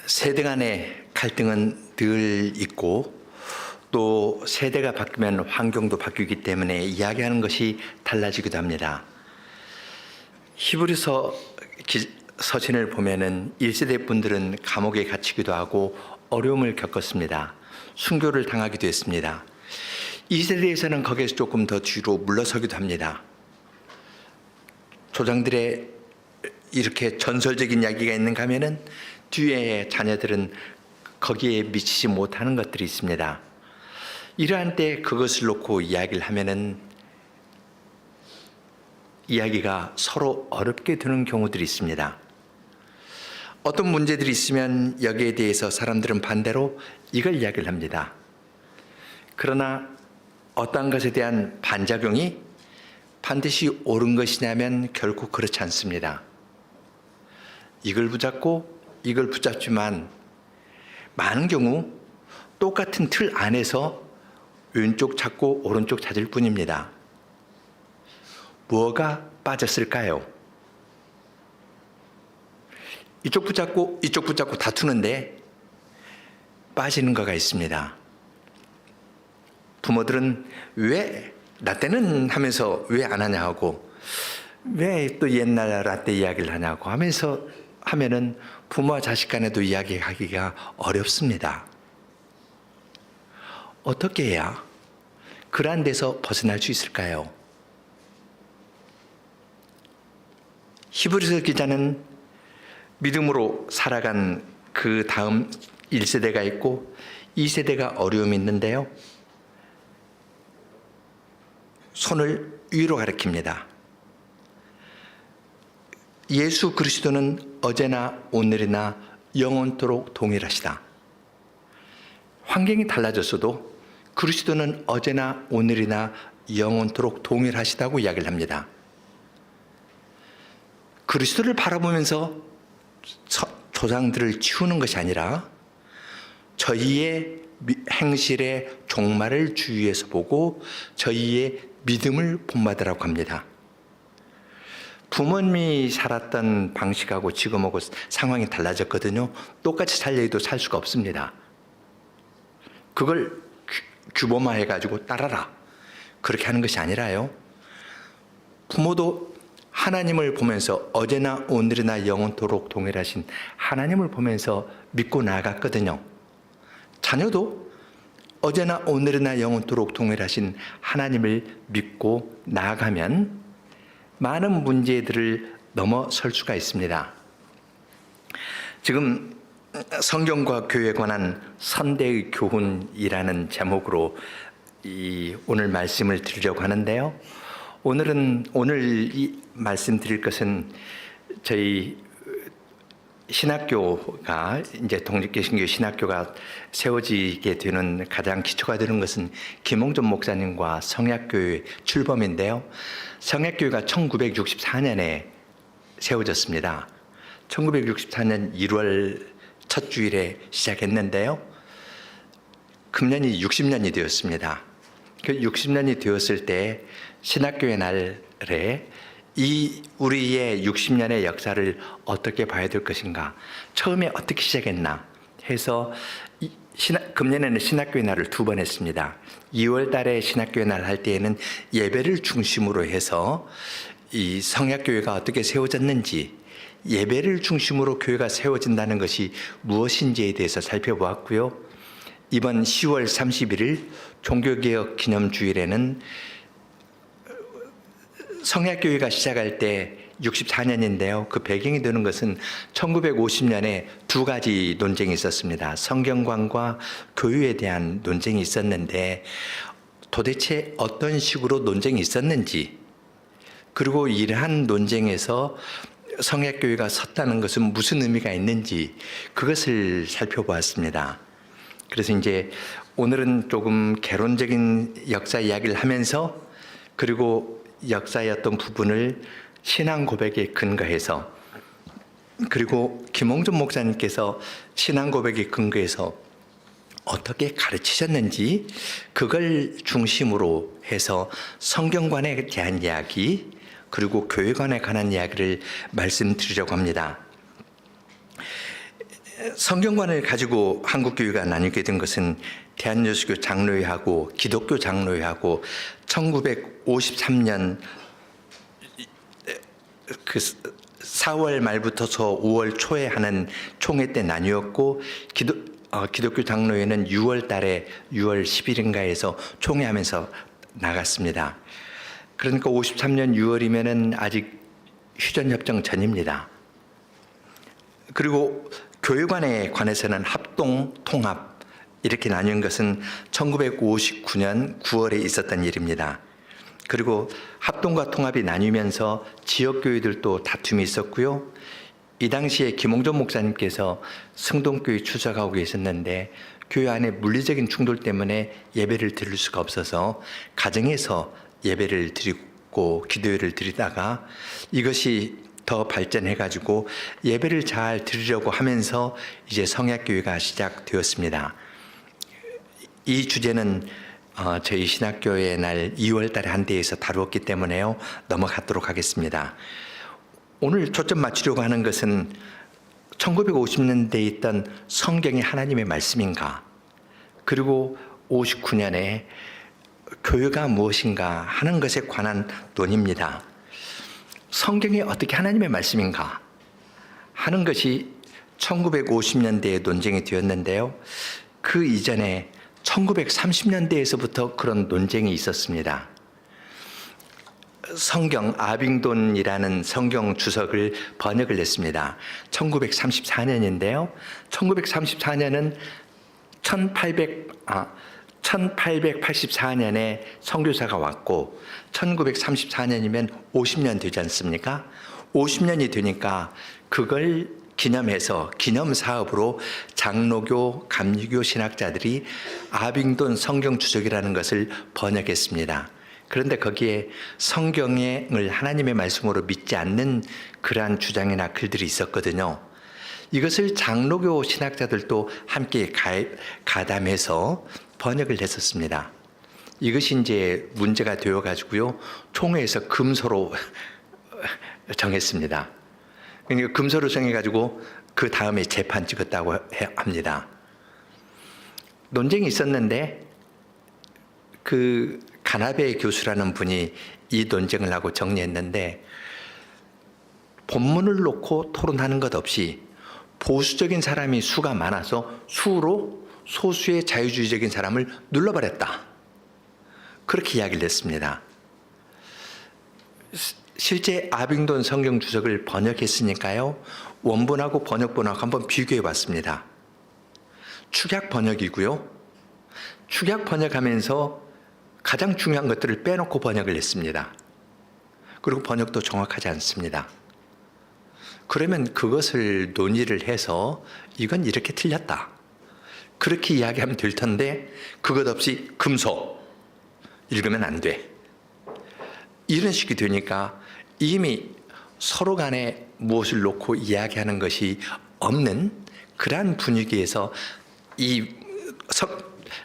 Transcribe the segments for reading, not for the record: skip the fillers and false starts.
세대 간의 갈등은 늘 있고 또 세대가 바뀌면 환경도 바뀌기 때문에 이야기하는 것이 달라지기도 합니다. 히브리서 서신을 보면은 1세대 분들은 감옥에 갇히기도 하고 어려움을 겪었습니다. 순교를 당하기도 했습니다. 2세대에서는 거기에서 조금 더 뒤로 물러서기도 합니다. 조상들의 이렇게 전설적인 이야기가 있는가 하면은 뒤에 자녀들은 거기에 미치지 못하는 것들이 있습니다. 이러한 때 그것을 놓고 이야기를 하면은 이야기가 서로 어렵게 되는 경우들이 있습니다. 어떤 문제들이 있으면 여기에 대해서 사람들은 반대로 이걸 이야기를 합니다. 그러나 어떠한 것에 대한 반작용이 반드시 옳은 것이냐면 결코 그렇지 않습니다. 이걸 붙잡고 이걸 붙잡지만 많은 경우 똑같은 틀 안에서 왼쪽 찾고 오른쪽 찾을 뿐입니다. 뭐가 빠졌을까요? 이쪽 붙잡고 이쪽 붙잡고 다투는데 빠지는 거가 있습니다. 부모들은 왜 나 때는 하면서 왜 안 하냐 하고 왜 또 옛날 라떼 이야기를 하냐고 하면은 부모와 자식 간에도 이야기하기가 어렵습니다. 어떻게 해야 그러한 데서 벗어날 수 있을까요? 히브리서 기자는 믿음으로 살아간 그 다음 1세대가 있고 2세대가 어려움이 있는데요. 손을 위로 가리킵니다. 예수 그리스도는 어제나 오늘이나 영원토록 동일하시다. 환경이 달라졌어도 그리스도는 어제나 오늘이나 영원토록 동일하시다고 이야기를 합니다. 그리스도를 바라보면서 조상들을 치우는 것이 아니라 저희의 행실의 종말을 주위에서 보고 저희의 믿음을 본받으라고 합니다. 부모님이 살았던 방식하고 지금하고 상황이 달라졌거든요. 똑같이 살려도 살 수가 없습니다. 그걸 규범화해가지고 따라라 그렇게 하는 것이 아니라요. 부모도 하나님을 보면서 어제나 오늘이나 영원토록 동일하신 하나님을 보면서 믿고 나아갔거든요. 자녀도 어제나 오늘이나 영원토록 동일하신 하나님을 믿고 나아가면 많은 문제들을 넘어설 수가 있습니다. 지금 성경과 교회에 관한 선대의 교훈이라는 제목으로 오늘 말씀을 드리려고 하는데요. 오늘 이 말씀드릴 것은 저희 신학교가 이제 독립개신교 신학교가 세워지게 되는 가장 기초가 되는 것은 김홍준 목사님과 성약교회 출범인데요. 성약교회가 1964년에 세워졌습니다. 1964년 1월 첫 주일에 시작했는데요. 금년이 60년이 되었습니다. 그 60년이 되었을 때 신학교회 날에 이 우리의 60년의 역사를 어떻게 봐야 될 것인가, 처음에 어떻게 시작했나 해서 금년에는 신학교회 날을 2번 했습니다. 2월 달에 신학교회 날 할 때에는 예배를 중심으로 해서 이 성약교회가 어떻게 세워졌는지, 예배를 중심으로 교회가 세워진다는 것이 무엇인지에 대해서 살펴보았고요. 이번 10월 31일 종교개혁 기념주일에는 성약교회가 시작할 때 64년인데요. 그 배경이 되는 것은 1950년에 두 가지 논쟁이 있었습니다. 성경관과 교육에 대한 논쟁이 있었는데 도대체 어떤 식으로 논쟁이 있었는지, 그리고 이러한 논쟁에서 성약교회가 섰다는 것은 무슨 의미가 있는지 그것을 살펴보았습니다. 그래서 이제 오늘은 조금 개론적인 역사 이야기를 하면서 그리고 역사의 어떤 부분을 신앙 고백에 근거해서, 그리고 김홍준 목사님께서 신앙 고백에 근거해서 어떻게 가르치셨는지 그걸 중심으로 해서 성경관에 대한 이야기 그리고 교회관에 관한 이야기를 말씀드리려고 합니다. 성경관을 가지고 한국교회가 나뉘게 된 것은 대한여수교 장로회하고 기독교 장로회하고 1953년 그 4월 말부터서 5월 초에 하는 총회 때 나뉘었고 기독교 장로회는 6월 달에 6월 10일인가에서 총회하면서 나갔습니다. 그러니까 53년 6월이면은 아직 휴전협정 전입니다. 그리고 교회관에 관해서는 합동, 통합 이렇게 나뉜 것은 1959년 9월에 있었던 일입니다. 그리고 합동과 통합이 나뉘면서 지역교회들도 다툼이 있었고요. 이 당시에 김홍전 목사님께서 성동교회 추적하고 계셨는데 교회 안에 물리적인 충돌 때문에 예배를 드릴 수가 없어서 가정에서 예배를 드리고 기도회를 드리다가 이것이 더 발전해가지고 예배를 잘 드리려고 하면서 이제 성약교회가 시작되었습니다. 이 주제는 저희 신학교의 날 2월 달에 한 대에서 다루었기 때문에요. 넘어가도록 하겠습니다. 오늘 초점 맞추려고 하는 것은 1950년대에 있던 성경이 하나님의 말씀인가, 그리고 59년에 교회가 무엇인가 하는 것에 관한 논의입니다. 성경이 어떻게 하나님의 말씀인가 하는 것이 1950년대에 논쟁이 되었는데요. 그 이전에 1930년대에서부터 그런 논쟁이 있었습니다. 성경 아빙돈이라는 성경 주석을 번역을 했습니다. 1934년인데요. 1934년은 1884년에 선교사가 왔고 1934년이면 50년 되지 않습니까? 50년이 되니까 그걸 기념해서 기념사업으로 장로교, 감리교 신학자들이 아빙돈 성경주석이라는 것을 번역했습니다. 그런데 거기에 성경을 하나님의 말씀으로 믿지 않는 그러한 주장이나 글들이 있었거든요. 이것을 장로교 신학자들도 함께 가담해서 번역을 했었습니다. 이것이 이제 문제가 되어가지고요. 총회에서 금소로 정했습니다. 그러니까 금소로 정해가지고 그 다음에 재판 찍었다고 합니다. 논쟁이 있었는데 그 가나베 교수라는 분이 이 논쟁을 하고 정리했는데 본문을 놓고 토론하는 것 없이 보수적인 사람이 수가 많아서 수로 소수의 자유주의적인 사람을 눌러버렸다. 그렇게 이야기를 했습니다. 실제 아빙돈 성경 주석을 번역했으니까요. 원본하고 번역본하고 한번 비교해 봤습니다. 축약 번역이고요. 축약 번역하면서 가장 중요한 것들을 빼놓고 번역을 했습니다. 그리고 번역도 정확하지 않습니다. 그러면 그것을 논의를 해서 이건 이렇게 틀렸다. 그렇게 이야기하면 될 텐데 그것 없이 금소 읽으면 안 돼. 이런 식이 되니까 이미 서로 간에 무엇을 놓고 이야기하는 것이 없는 그러한 분위기에서 이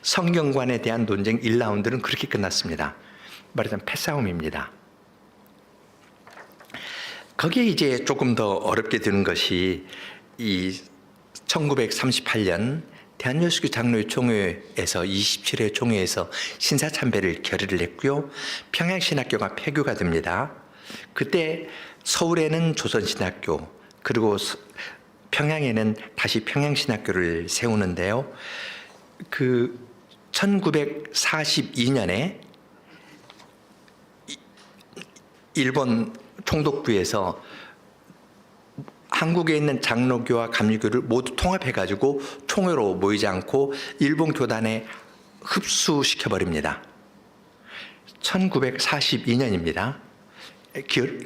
성경관에 대한 논쟁 1라운드는 그렇게 끝났습니다. 말하자면 패싸움입니다. 거기에 이제 조금 더 어렵게 되는 것이 이 1938년 대한여수교 장로회 총회에서 27회 총회에서 신사참배를 결의를 했고요. 평양신학교가 폐교가 됩니다. 그때 서울에는 조선신학교, 그리고 평양에는 다시 평양신학교를 세우는데요. 그 1942년에 일본 총독부에서 한국에 있는 장로교와 감리교를 모두 통합해가지고 총회로 모이지 않고 일본 교단에 흡수시켜버립니다. 1942년입니다.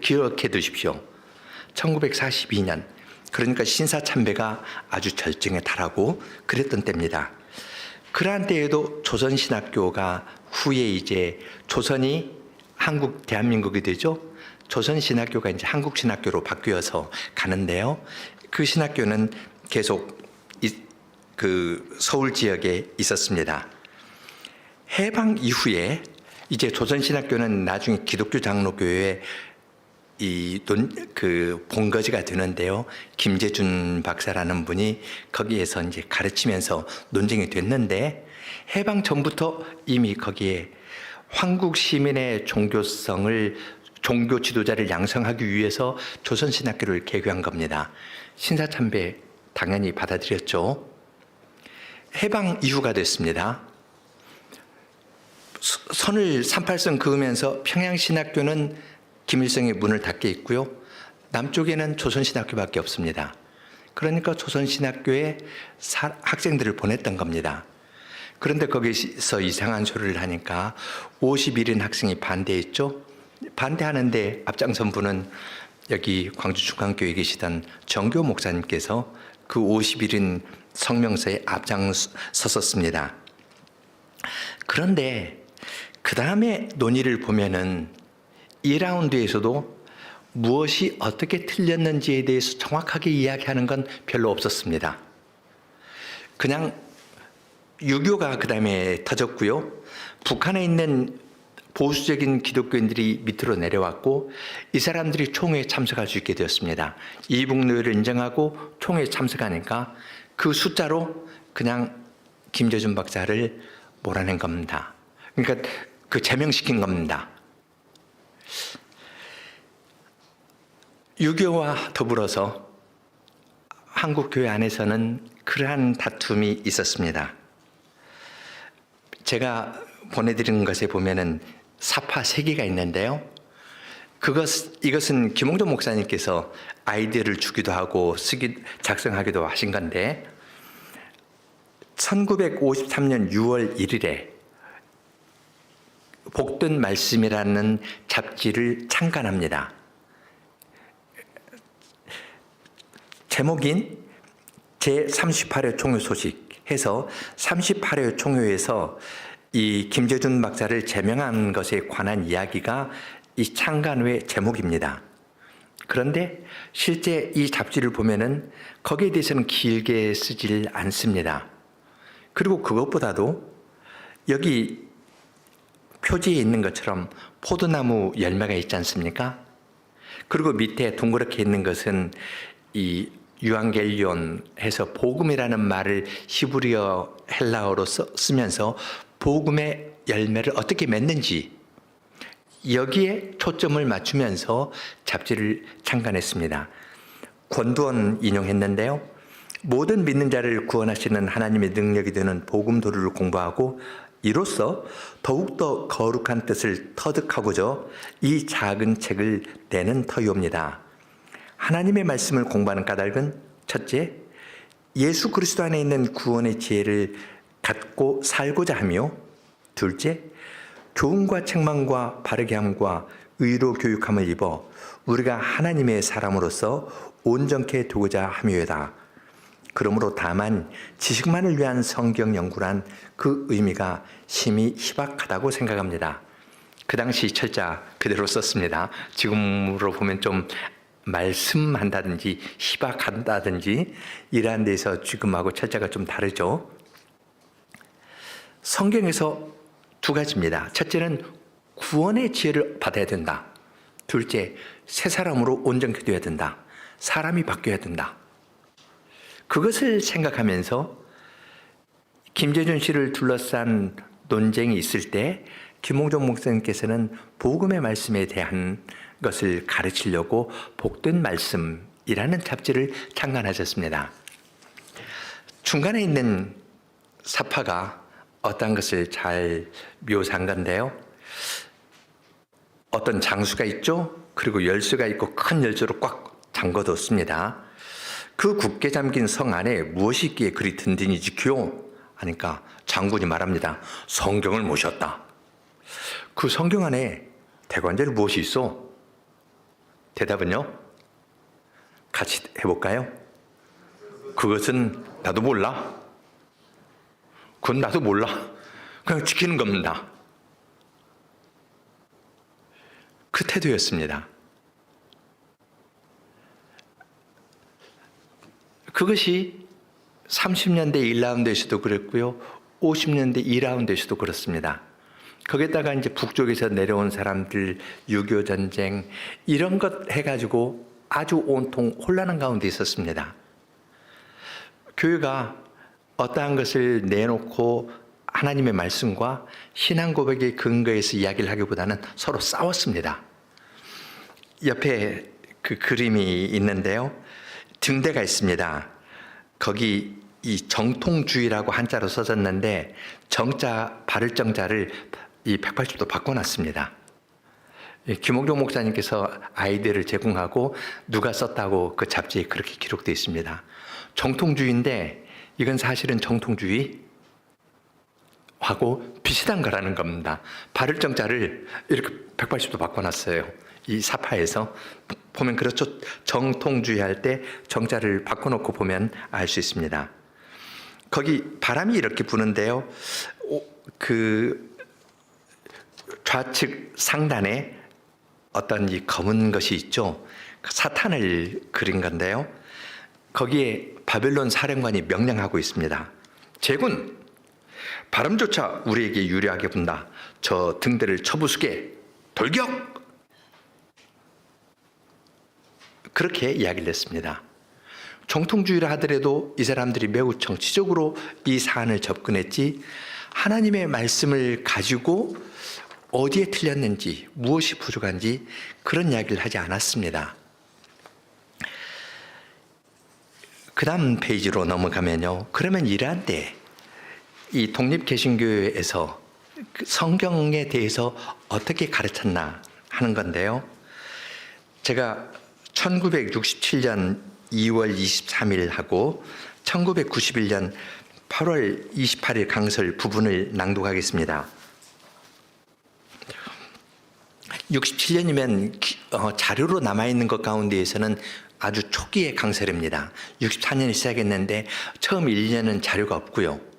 기억해 두십시오. 1942년. 그러니까 신사참배가 아주 절정에 달하고 그랬던 때입니다. 그러한 때에도 조선신학교가 후에 이제 조선이 대한민국이 되죠. 조선신학교가 이제 한국신학교로 바뀌어서 가는데요. 그 신학교는 계속 그 서울 지역에 있었습니다. 해방 이후에 이제 조선신학교는 나중에 기독교 장로교회에 본거지가 되는데요. 김재준 박사라는 분이 거기에서 이제 가르치면서 논쟁이 됐는데, 해방 전부터 이미 거기에 한국 시민의 종교성을, 종교 지도자를 양성하기 위해서 조선신학교를 개교한 겁니다. 신사참배 당연히 받아들였죠. 해방 이후가 됐습니다. 선을 38선 그으면서 평양신학교는 김일성의 문을 닫게 있고요. 남쪽에는 조선신학교밖에 없습니다. 그러니까 조선신학교에 학생들을 보냈던 겁니다. 그런데 거기서 이상한 소리를 하니까 51인 학생이 반대했죠. 반대하는데 앞장선 분은 여기 광주중앙교회에 계시던 정교 목사님께서 그 51인 성명서에 앞장섰었습니다. 그런데 그 다음에 논의를 보면은 2라운드에서도 무엇이 어떻게 틀렸는지에 대해서 정확하게 이야기하는 건 별로 없었습니다. 그냥 유교가 그 다음에 터졌고요. 북한에 있는 보수적인 기독교인들이 밑으로 내려왔고, 이 사람들이 총회에 참석할 수 있게 되었습니다. 이북노예를 인정하고 총회에 참석하니까 그 숫자로 그냥 김재준 박사를 몰아낸 겁니다. 그러니까 그 제명시킨 겁니다. 유교와 더불어서 한국 교회 안에서는 그러한 다툼이 있었습니다. 제가 보내드린 것에 보면은 사파 3개가 있는데요. 이것은 김홍조 목사님께서 아이디어를 주기도 하고 작성하기도 하신 건데, 1953년 6월 1일에 복된 말씀이라는 잡지를 창간합니다. 제목인 제38회 총회 소식 해서 38회 총회에서 이 김재준 박사를 제명한 것에 관한 이야기가 이 창간회 제목입니다. 그런데 실제 이 잡지를 보면은 거기에 대해서는 길게 쓰질 않습니다. 그리고 그것보다도 여기 표지에 있는 것처럼 포도나무 열매가 있지 않습니까? 그리고 밑에 동그랗게 있는 것은 이 유앙겔리온 해서 복음이라는 말을 히브리어 헬라어로 쓰면서 복음의 열매를 어떻게 맺는지 여기에 초점을 맞추면서 잡지를 창간했습니다. 권두원 인용했는데요. 모든 믿는 자를 구원하시는 하나님의 능력이 되는 복음도를 공부하고 이로써 더욱더 거룩한 뜻을 터득하고자 이 작은 책을 내는 터이옵니다. 하나님의 말씀을 공부하는 까닭은 첫째, 예수 그리스도 안에 있는 구원의 지혜를 갖고 살고자 하며, 둘째, 교훈과 책망과 바르게 함과 의로 교육함을 입어 우리가 하나님의 사람으로서 온전케 되고자 함이오다. 그러므로 다만 지식만을 위한 성경 연구란 그 의미가 심히 희박하다고 생각합니다. 그 당시 철자 그대로 썼습니다. 지금으로 보면 좀 말씀한다든지 희박한다든지 이러한 데서 지금하고 철자가 좀 다르죠. 성경에서 2가지입니다. 첫째는 구원의 지혜를 받아야 된다. 둘째, 새 사람으로 온전케 되어야 된다. 사람이 바뀌어야 된다. 그것을 생각하면서 김재준 씨를 둘러싼 논쟁이 있을 때 김홍종 목사님께서는 복음의 말씀에 대한 것을 가르치려고 복된 말씀이라는 잡지를 창간하셨습니다. 중간에 있는 사파가 어떤 것을 잘 묘사한 건데요. 어떤 장수가 있죠. 그리고 열쇠가 있고 큰 열쇠로 꽉 잠궈뒀습니다. 그 굳게 잠긴 성 안에 무엇이 있기에 그리 든든히 지키오? 하니까 장군이 말합니다. 성경을 모셨다. 그 성경 안에 대관절 무엇이 있어? 대답은요? 같이 해볼까요? 그것은 나도 몰라. 그건 나도 몰라. 그냥 지키는 겁니다. 그 태도였습니다. 그것이 30년대 1라운드에서도 그랬고요. 50년대 2라운드에서도 그렇습니다. 거기다가 이제 북쪽에서 내려온 사람들 6.25 전쟁 이런 것 해가지고 아주 온통 혼란한 가운데 있었습니다. 교회가 어떠한 것을 내놓고 하나님의 말씀과 신앙 고백의 근거에서 이야기를 하기보다는 서로 싸웠습니다. 옆에 그 그림이 있는데요. 등대가 있습니다. 거기 이 정통주의라고 한자로 써졌는데 정자, 바를 정자를 이 180도 바꿔놨습니다. 김홍종 목사님께서 아이디어를 제공하고 누가 썼다고 그 잡지에 그렇게 기록되어 있습니다. 정통주의인데 이건 사실은 정통주의 하고 비슷한 거라는 겁니다. 바를 정자를 이렇게 180도 바꿔놨어요. 이 사파에서 보면 그렇죠. 정통주의 할 때 정자를 바꿔놓고 보면 알 수 있습니다. 거기 바람이 이렇게 부는데요. 그 좌측 상단에 어떤 이 검은 것이 있죠. 사탄을 그린 건데요. 거기에 바벨론 사령관이 명령하고 있습니다. 제군, 바람조차 우리에게 유리하게 분다. 저 등대를 쳐부수게 돌격! 그렇게 이야기를 했습니다. 정통주의라 하더라도 이 사람들이 매우 정치적으로 이 사안을 접근했지 하나님의 말씀을 가지고 어디에 틀렸는지 무엇이 부족한지 그런 이야기를 하지 않았습니다. 그 다음 페이지로 넘어가면요. 그러면 이러한 때 이 독립개신교에서 성경에 대해서 어떻게 가르쳤나 하는 건데요. 제가 1967년 2월 23일하고 1991년 8월 28일 강설 부분을 낭독하겠습니다. 67년이면 자료로 남아있는 것 가운데에서는 아주 초기의 강설입니다. 64년에 시작했는데 처음 1년은 자료가 없고요.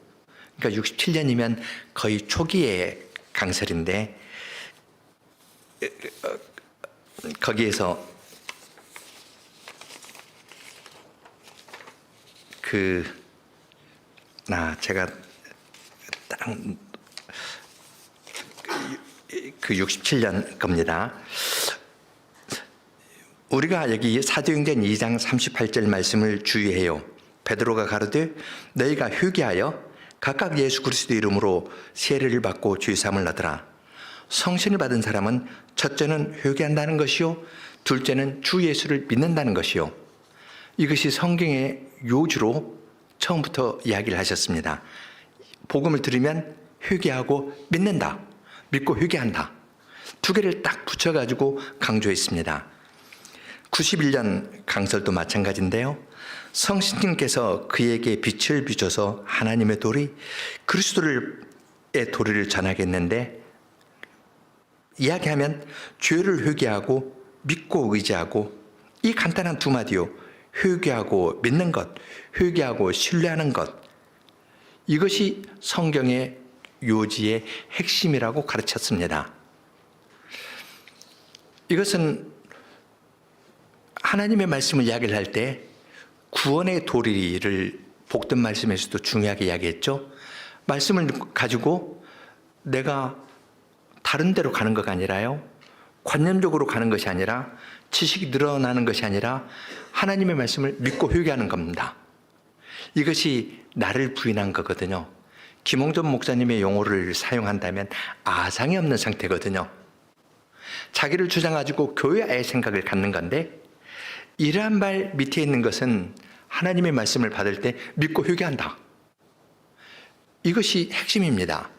그러니까 67년이면 거의 초기의 강설인데 거기에서 제가 딱 그 67년 겁니다. 우리가 여기 사도행전 2장 38절 말씀을 주의해요. 베드로가 가로되 너희가 회개하여 각각 예수 그리스도 이름으로 세례를 받고 주의 사함을 얻으라. 성신을 받은 사람은 첫째는 회개한다는 것이요, 둘째는 주 예수를 믿는다는 것이요. 이것이 성경의 요주로 처음부터 이야기를 하셨습니다. 복음을 들으면 회개하고 믿는다, 믿고 회개한다. 두 개를 딱 붙여가지고 강조했습니다. 91년 강설도 마찬가지인데요. 성신님께서 그에게 빛을 비춰서 하나님의 도리, 그리스도의 도리를 전하겠는데 이야기하면 죄를 회개하고 믿고 의지하고 이 간단한 두 마디요. 회개하고 믿는 것, 회개하고 신뢰하는 것, 이것이 성경의 요지의 핵심이라고 가르쳤습니다. 이것은 하나님의 말씀을 이야기를 할 때 구원의 도리를 복된 말씀에서도 중요하게 이야기했죠. 말씀을 가지고 내가 다른 데로 가는 것가 아니라요, 관념적으로 가는 것이 아니라, 지식이 늘어나는 것이 아니라 하나님의 말씀을 믿고 회개하는 겁니다. 이것이 나를 부인한 거거든요. 김홍전 목사님의 용어를 사용한다면 아상이 없는 상태거든요. 자기를 주장가지고 교회의 생각을 갖는 건데, 이러한 말 밑에 있는 것은 하나님의 말씀을 받을 때 믿고 회개한다. 이것이 핵심입니다.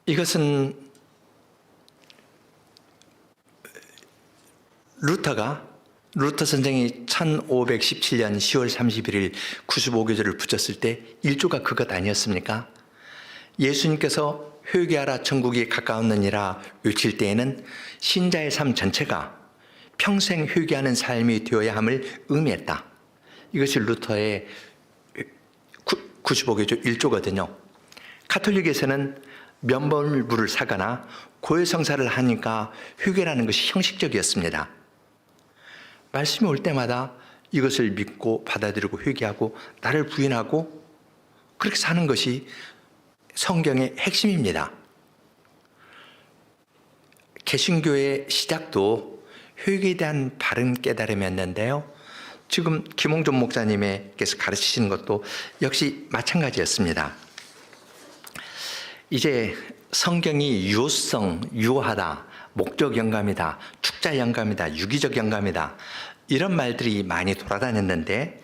이것은 루터 선생이 1517년 10월 31일 95교절을 붙였을 때 일조가 그것 아니었습니까? 예수님께서 회개하라 천국이 가까웠느니라 외칠 때에는 신자의 삶 전체가 평생 회개하는 삶이 되어야 함을 의미했다. 이것이 루터의 95교조 1조거든요. 가톨릭에서는 면벌물을 사거나 고해성사를 하니까 회개라는 것이 형식적이었습니다. 말씀이 올 때마다 이것을 믿고 받아들이고 회개하고 나를 부인하고 그렇게 사는 것이 성경의 핵심입니다. 개신교의 시작도 효육에 대한 바른 깨달음이었는데요. 지금 김홍준 목사님께서 가르치시는 것도 역시 마찬가지였습니다. 이제 성경이 유효성, 유효하다, 목적 영감이다, 축자 영감이다, 유기적 영감이다, 이런 말들이 많이 돌아다녔는데,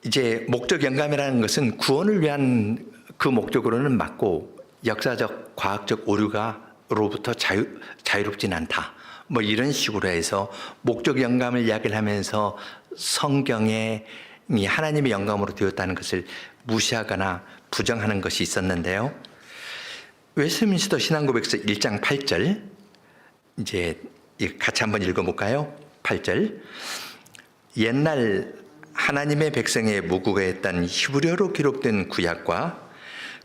이제 목적 영감이라는 것은 구원을 위한 그 목적으로는 맞고 역사적, 과학적 오류로부터 자유롭진 않다, 뭐 이런 식으로 해서 목적 영감을 이야기를 하면서 성경에 하나님의 영감으로 되었다는 것을 무시하거나 부정하는 것이 있었는데요. 웨스트민스터 신앙고백서 1장 8절, 이제 같이 한번 읽어볼까요? 8절. 옛날 하나님의 백성의 무국어였던 히브리어로 기록된 구약과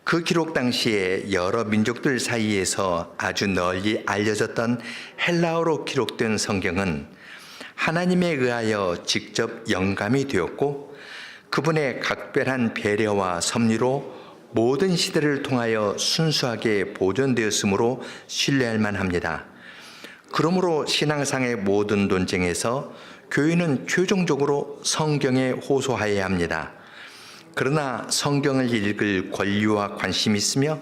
그 기록 당시에 여러 민족들 사이에서 아주 널리 알려졌던 헬라어로 기록된 성경은 하나님에 의하여 직접 영감이 되었고 그분의 각별한 배려와 섭리로 모든 시대를 통하여 순수하게 보존되었으므로 신뢰할 만합니다. 그러므로 신앙상의 모든 논쟁에서 교회는 최종적으로 성경에 호소하여야 합니다. 그러나 성경을 읽을 권리와 관심이 있으며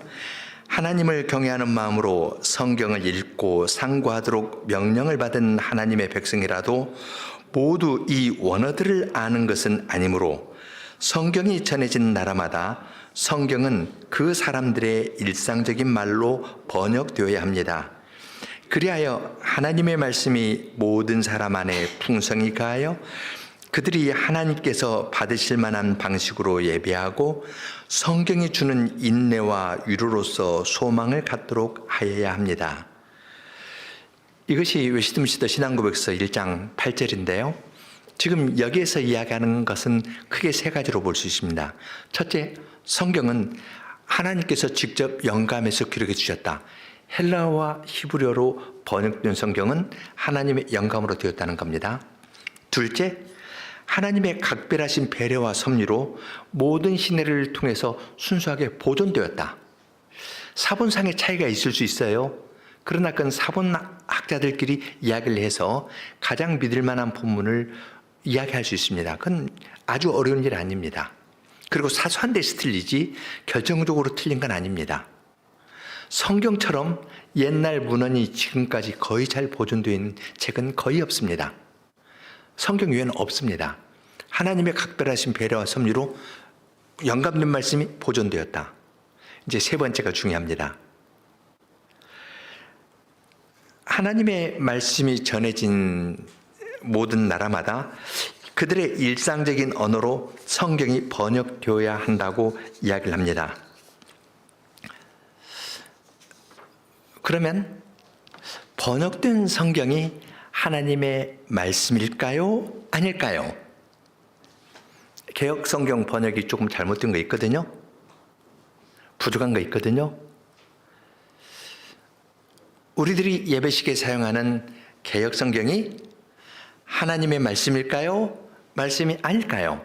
하나님을 경외하는 마음으로 성경을 읽고 상고하도록 명령을 받은 하나님의 백성이라도 모두 이 원어들을 아는 것은 아니므로 성경이 전해진 나라마다 성경은 그 사람들의 일상적인 말로 번역되어야 합니다. 그리하여 하나님의 말씀이 모든 사람 안에 풍성히 가하여 그들이 하나님께서 받으실 만한 방식으로 예배하고 성경이 주는 인내와 위로로서 소망을 갖도록 하여야 합니다. 이것이 웨스트민스터 신앙고백서 1장 8절인데요. 지금 여기에서 이야기하는 것은 크게 세 가지로 볼 수 있습니다. 첫째, 성경은 하나님께서 직접 영감해서 기록해 주셨다. 헬라어와 히브리어로 번역된 성경은 하나님의 영감으로 되었다는 겁니다. 둘째, 하나님의 각별하신 배려와 섭리로 모든 시대를 통해서 순수하게 보존되었다. 사본상의 차이가 있을 수 있어요. 그러나 그건 사본학자들끼리 이야기를 해서 가장 믿을 만한 본문을 이야기할 수 있습니다. 그건 아주 어려운 일 아닙니다. 그리고 사소한 데서 틀리지 결정적으로 틀린 건 아닙니다. 성경처럼 옛날 문헌이 지금까지 거의 잘 보존되어 있는 책은 거의 없습니다. 성경 외에는 없습니다. 하나님의 각별하신 배려와 섭리로 영감된 말씀이 보존되었다. 이제 세 번째가 중요합니다. 하나님의 말씀이 전해진 모든 나라마다 그들의 일상적인 언어로 성경이 번역되어야 한다고 이야기를 합니다. 그러면 번역된 성경이 하나님의 말씀일까요? 아닐까요? 개역 성경 번역이 조금 잘못된 거 있거든요. 부족한 거 있거든요. 우리들이 예배식에 사용하는 개역 성경이 하나님의 말씀일까요? 말씀이 아닐까요?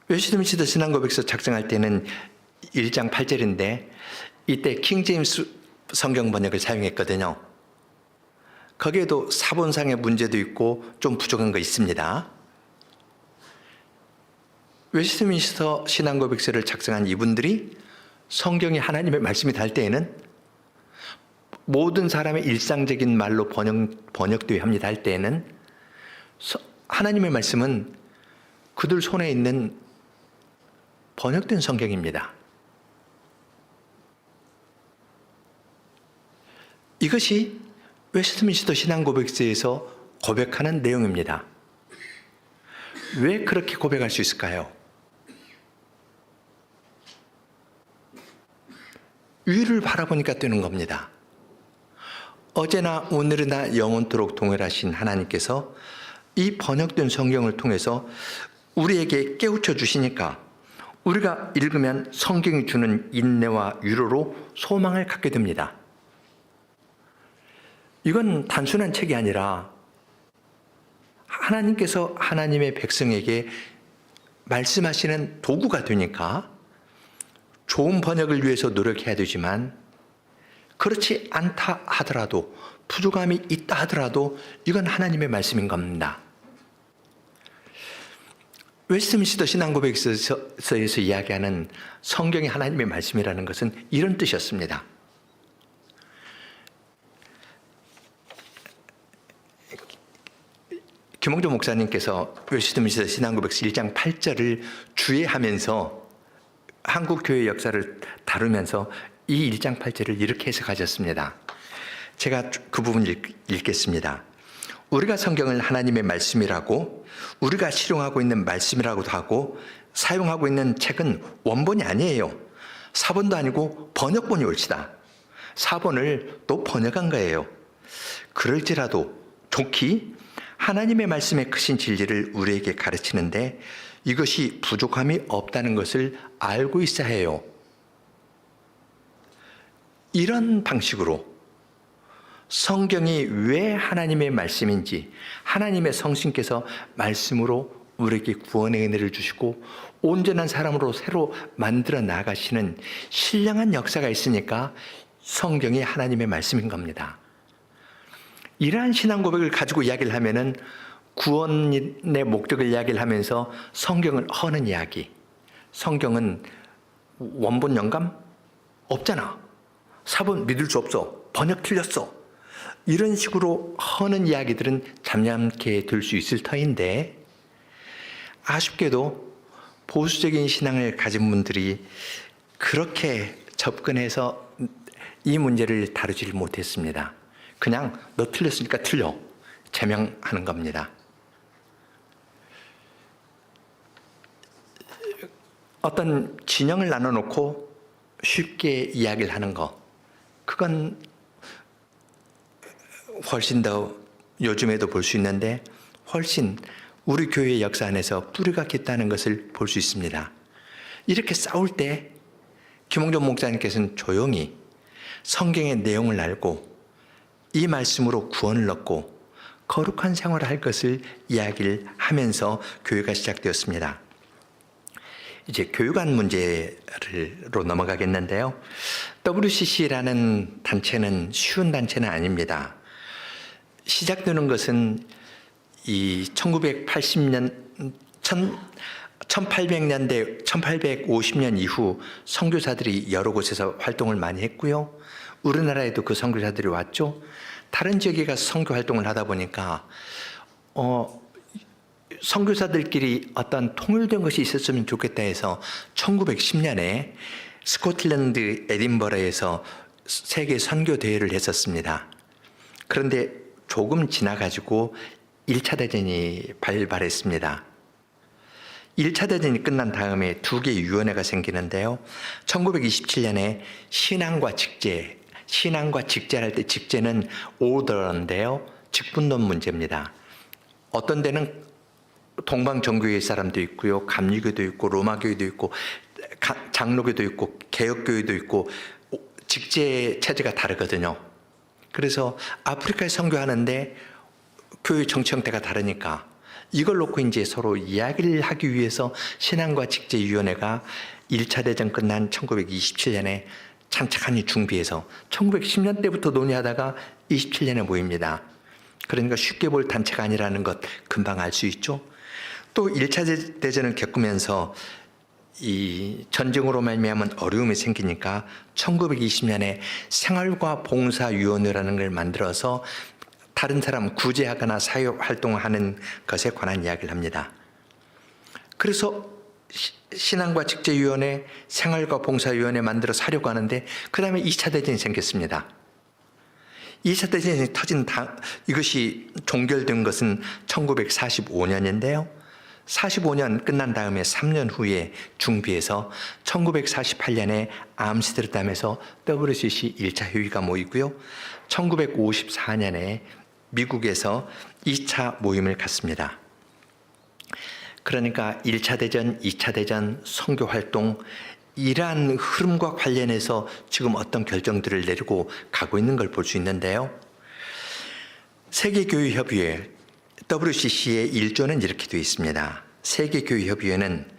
웨스트민스터 신앙고백서 작성할 때는 1장 8절인데 이때 킹제임스 성경 번역을 사용했거든요. 거기에도 사본상의 문제도 있고 좀 부족한 거 있습니다. 웨스트민스터 신앙고백서를 작성한 이분들이 성경이 하나님의 말씀이 달 때에는 모든 사람의 일상적인 말로 번역되어야 합니다 할 때에는 하나님의 말씀은 그들 손에 있는 번역된 성경입니다. 이것이 웨스트민스터 신앙고백서에서 고백하는 내용입니다. 왜 그렇게 고백할 수 있을까요? 위를 바라보니까 뜨는 겁니다. 어제나 오늘이나 영원토록 동일하신 하나님께서 이 번역된 성경을 통해서 우리에게 깨우쳐 주시니까 우리가 읽으면 성경이 주는 인내와 위로로 소망을 갖게 됩니다. 이건 단순한 책이 아니라 하나님께서 하나님의 백성에게 말씀하시는 도구가 되니까 좋은 번역을 위해서 노력해야 되지만 그렇지 않다 하더라도 부족함이 있다 하더라도 이건 하나님의 말씀인 겁니다. 웨스트민스터 신앙고백서에서 이야기하는 성경이 하나님의 말씀이라는 것은 이런 뜻이었습니다. 김홍조 목사님께서 웨스트민스터 신앙고백서 1장 8절을 주의하면서 한국교회 역사를 다루면서 이 1장 8절을 이렇게 해석하셨습니다. 제가 그 부분을 읽겠습니다. 우리가 성경을 하나님의 말씀이라고, 우리가 실용하고 있는 말씀이라고도 하고 사용하고 있는 책은 원본이 아니에요. 사본도 아니고 번역본이 옳시다. 사본을 또 번역한 거예요. 그럴지라도 좋기 하나님의 말씀의 크신 진리를 우리에게 가르치는데 이것이 부족함이 없다는 것을 알고 있어야 해요. 이런 방식으로 성경이 왜 하나님의 말씀인지, 하나님의 성신께서 말씀으로 우리에게 구원의 은혜를 주시고 온전한 사람으로 새로 만들어 나가시는 신령한 역사가 있으니까 성경이 하나님의 말씀인 겁니다. 이러한 신앙 고백을 가지고 이야기를 하면은 구원의 목적을 이야기를 하면서 성경을 허는 이야기, 성경은 원본 영감 없잖아, 사본 믿을 수 없어, 번역 틀렸어, 이런 식으로 허는 이야기들은 잠잠케 들 수 있을 터인데 아쉽게도 보수적인 신앙을 가진 분들이 그렇게 접근해서 이 문제를 다루지를 못했습니다. 그냥 너 틀렸으니까 틀려, 제명하는 겁니다. 어떤 진영을 나눠놓고 쉽게 이야기를 하는 거, 그건 훨씬 더 요즘에도 볼 수 있는데 훨씬 우리 교회의 역사 안에서 뿌리가 깊다는 것을 볼 수 있습니다. 이렇게 싸울 때 김홍전 목사님께서는 조용히 성경의 내용을 알고 이 말씀으로 구원을 얻고 거룩한 생활을 할 것을 이야기를 하면서 교회가 시작되었습니다. 이제 교육안 문제로 넘어가겠는데요. WCC라는 단체는 쉬운 단체는 아닙니다. 시작되는 것은 이 1800년대 1850년 이후 선교사들이 여러 곳에서 활동을 많이 했고요. 우리나라에도 그 선교사들이 왔죠. 다른 지역에 가서 선교 활동을 하다 보니까 선교사들끼리 어떤 통일된 것이 있었으면 좋겠다 해서 1910년에 스코틀랜드 에딘버러에서 세계 선교 대회를 했었습니다. 그런데 조금 지나가지고 1차 대전이 발발했습니다. 1차 대전이 끝난 다음에 두 개의 위원회가 생기는데요. 1927년에 신앙과 직제를 할 때 직제는 오더인데요. 직분론 문제입니다. 어떤 데는 동방정교회 사람도 있고요, 감리교도 있고, 로마교회도 있고, 장로교도 있고, 개혁교회도 있고, 직제 체제가 다르거든요. 그래서 아프리카에 선교하는데 교회 정치 형태가 다르니까 이걸 놓고 이제 서로 이야기를 하기 위해서 신앙과 직제위원회가 1차 대전 끝난 1927년에 찬찬히 준비해서 1910년대부터 논의하다가 27년에 모입니다. 그러니까 쉽게 볼 단체가 아니라는 것 금방 알 수 있죠. 또 1차 대전을 겪으면서 이 전쟁으로 말미암은 어려움이 생기니까 1920년에 생활과 봉사위원회라는 걸 만들어서 다른 사람 구제하거나 사회활동하는 것에 관한 이야기를 합니다. 그래서 신앙과 직제위원회, 생활과 봉사위원회 만들어 사려고 하는데 그 다음에 2차 대전이 생겼습니다. 2차 대전이 터진 이것이 종결된 것은 1945년인데요. 45년 끝난 다음에 3년 후에 중비해서 1948년에 암스테르담에서 WCC 1차 회의가 모이고요. 1954년에 미국에서 2차 모임을 갖습니다. 그러니까 1차 대전, 2차 대전, 선교활동, 이러한 흐름과 관련해서 지금 어떤 결정들을 내리고 가고 있는 걸 볼 수 있는데요. 세계교회협의회 WCC의 1조는 이렇게 되어 있습니다. 세계교회협의회는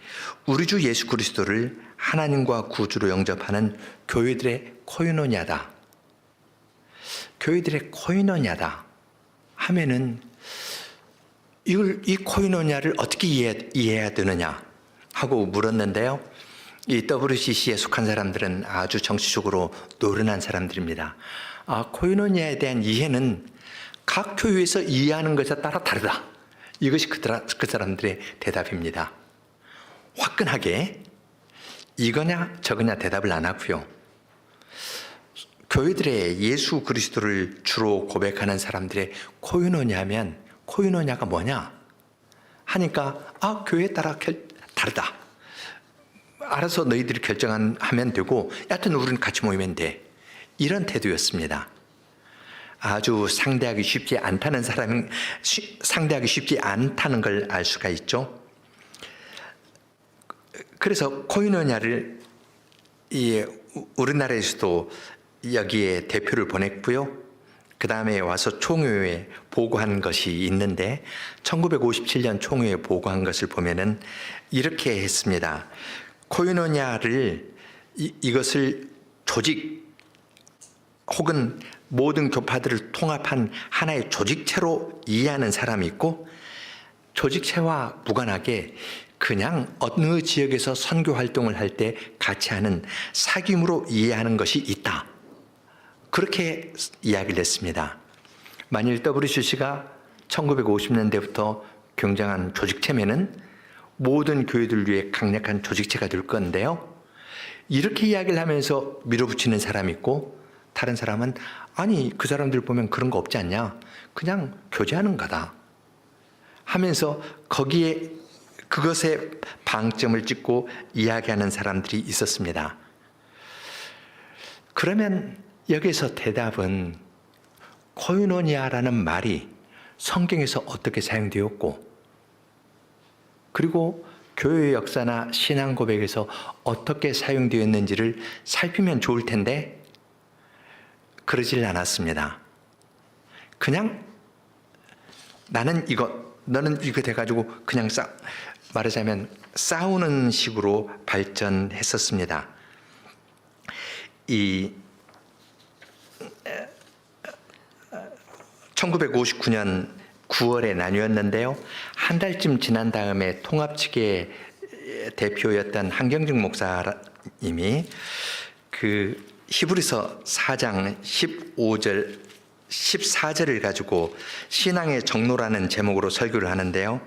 우리 주 예수 그리스도를 하나님과 구주로 영접하는 교회들의 코이노냐다. 교회들의 코이노냐다 하면은 이 코이노냐를 어떻게 이해해야 되느냐 하고 물었는데요. 이 WCC에 속한 사람들은 아주 정치적으로 노련한 사람들입니다. 코이노냐에 대한 이해는 각 교회에서 이해하는 것에 따라 다르다. 이것이 그 사람들의 대답입니다. 화끈하게 이거냐 저거냐 대답을 안 하고요. 교회들의 예수 그리스도를 주로 고백하는 사람들의 코이노냐면 코이노냐가 뭐냐 하니까 교회에 따라 다르다. 알아서 너희들이 결정하면 되고 여하튼 우리는 같이 모이면 돼. 이런 태도였습니다. 아주 상대하기 쉽지 않다는 걸 알 수가 있죠. 그래서 코이노냐를 우리나라에서도 여기에 대표를 보냈고요. 그 다음에 와서 총회에 보고한 것이 있는데 1957년 총회에 보고한 것을 보면은 이렇게 했습니다. 코이노냐를 이것을 조직 혹은 모든 교파들을 통합한 하나의 조직체로 이해하는 사람이 있고 조직체와 무관하게 그냥 어느 지역에서 선교 활동을 할 때 같이 하는 사귐으로 이해하는 것이 있다. 그렇게 이야기를 했습니다. 만일 WCC가 1950년대부터 굉장한 조직체면은 모든 교회들 위해 강력한 조직체가 될 건데요. 이렇게 이야기를 하면서 밀어붙이는 사람이 있고 다른 사람은 아니 그 사람들 보면 그런 거 없지 않냐. 그냥 교제하는 거다. 하면서 거기에 그것에 방점을 찍고 이야기하는 사람들이 있었습니다. 그러면 여기서 대답은 코이노니아라는 말이 성경에서 어떻게 사용되었고 그리고 교회의 역사나 신앙 고백에서 어떻게 사용되었는지를 살피면 좋을 텐데 그러질 않았습니다. 그냥 나는 이거 너는 이거 돼가지고 그냥 말하자면 싸우는 식으로 발전했었습니다. 1959년 9월에 나뉘었는데요. 한 달쯤 지난 다음에 통합 측의 대표였던 한경중 목사님이 그 히브리서 4장 15절 14절을 가지고 신앙의 정로라는 제목으로 설교를 하는데요.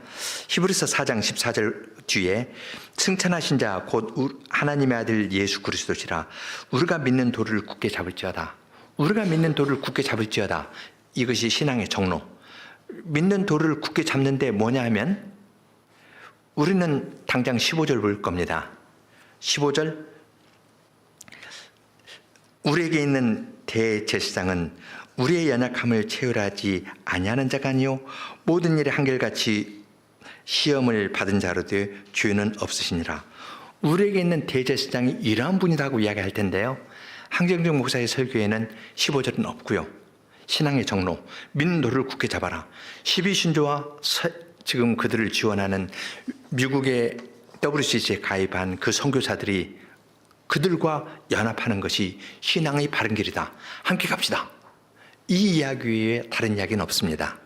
히브리서 4장 14절 뒤에 승천하신 자 곧 하나님의 아들 예수 그리스도시라 우리가 믿는 도를 굳게 잡을지어다. 우리가 믿는 도를 굳게 잡을지어다. 이것이 신앙의 정로. 믿는 도를 굳게 잡는데 뭐냐 하면 우리는 당장 15절 볼 겁니다. 15절 우리에게 있는 대제사장은 우리의 연약함을 체휼하지 아니하는 자가 아니요 모든 일에 한결같이 시험을 받은 자로 되어 죄는 없으시니라. 우리에게 있는 대제사장이 이러한 분이라고 이야기할 텐데요. 한경중 목사의 설교에는 15절은 없고요. 신앙의 정로, 믿는 도를 굳게 잡아라. 12신조와 지금 그들을 지원하는 미국의 WCC에 가입한 그 선교사들이 그들과 연합하는 것이 신앙의 바른 길이다. 함께 갑시다. 이 이야기 외에 다른 이야기는 없습니다.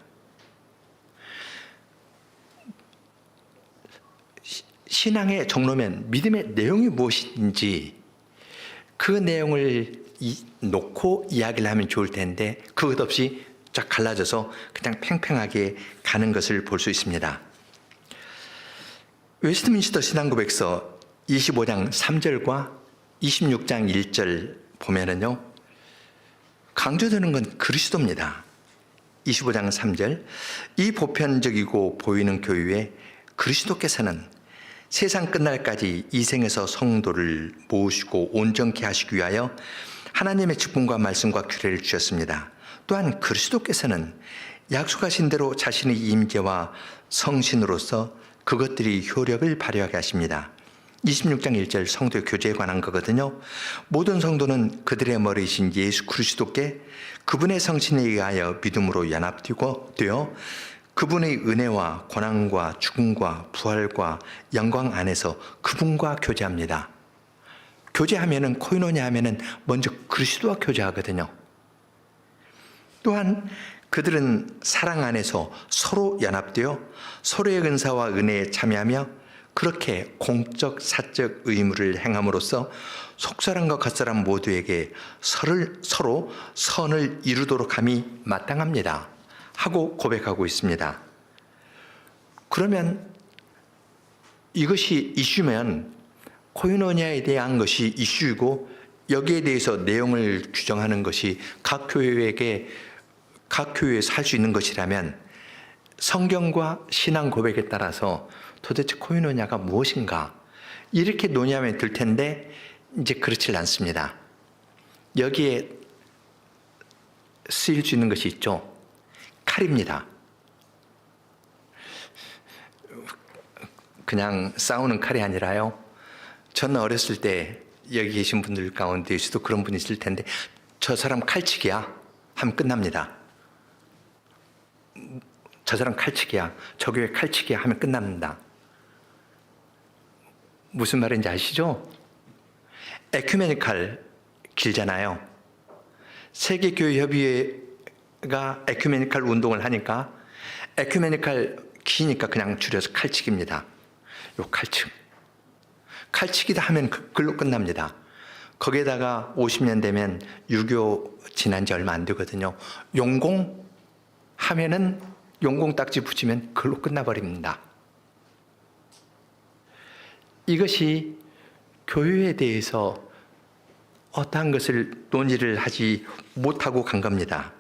신앙의 정로면 믿음의 내용이 무엇인지 그 내용을 놓고 이야기를 하면 좋을 텐데 그것 없이 쫙 갈라져서 그냥 팽팽하게 가는 것을 볼 수 있습니다. 웨스트민스터 신앙고백서 25장 3절과 26장 1절 보면은요. 강조되는 건 그리스도입니다. 25장 3절 이 보편적이고 보이는 교회에 그리스도께서는 세상 끝날까지 이 생에서 성도를 모으시고 온전케 하시기 위하여 하나님의 직분과 말씀과 규례를 주셨습니다. 또한 그리스도께서는 약속하신 대로 자신의 임재와 성신으로서 그것들이 효력을 발휘하게 하십니다. 26장 1절 성도의 교제에 관한 거거든요. 모든 성도는 그들의 머리이신 예수 그리스도께 그분의 성신에 의하여 믿음으로 연합되어 그분의 은혜와 고난과 죽음과 부활과 영광 안에서 그분과 교제합니다. 교제하면은 코이노냐 하면은 먼저 그리스도와 교제하거든요. 또한 그들은 사랑 안에서 서로 연합되어 서로의 은사와 은혜에 참여하며 그렇게 공적 사적 의무를 행함으로써 속사람과 겉사람 모두에게 서로 선을 이루도록 함이 마땅합니다 하고 고백하고 있습니다. 그러면 이것이 이슈면 코이노니아에 대한 것이 이슈이고 여기에 대해서 내용을 규정하는 것이 각 교회에서 할 수 있는 것이라면 성경과 신앙 고백에 따라서 도대체 코이노냐가 무엇인가 이렇게 논의하면 될 텐데 이제 그렇지 않습니다. 여기에 쓰일 수 있는 것이 있죠. 칼입니다. 그냥 싸우는 칼이 아니라요. 저는 어렸을 때 여기 계신 분들 가운데에서도 그런 분이 있을 텐데 저 사람 칼치기야 하면 끝납니다. 저 사람 칼치기야, 저 교회 칼치기야 하면 끝납니다. 무슨 말인지 아시죠? 에큐메니칼 길잖아요. 세계교회협의회가 에큐메니칼 운동을 하니까 에큐메니칼 기니까 그냥 줄여서 칼치기입니다. 요 칼치기다 하면 그걸로 끝납니다. 거기에다가 50년 되면 유교 지난 지 얼마 안 되거든요. 용공 하면은 용공 딱지 붙이면 그걸로 끝나버립니다. 이것이 교회에 대해서 어떠한 것을 논의를 하지 못하고 간 겁니다.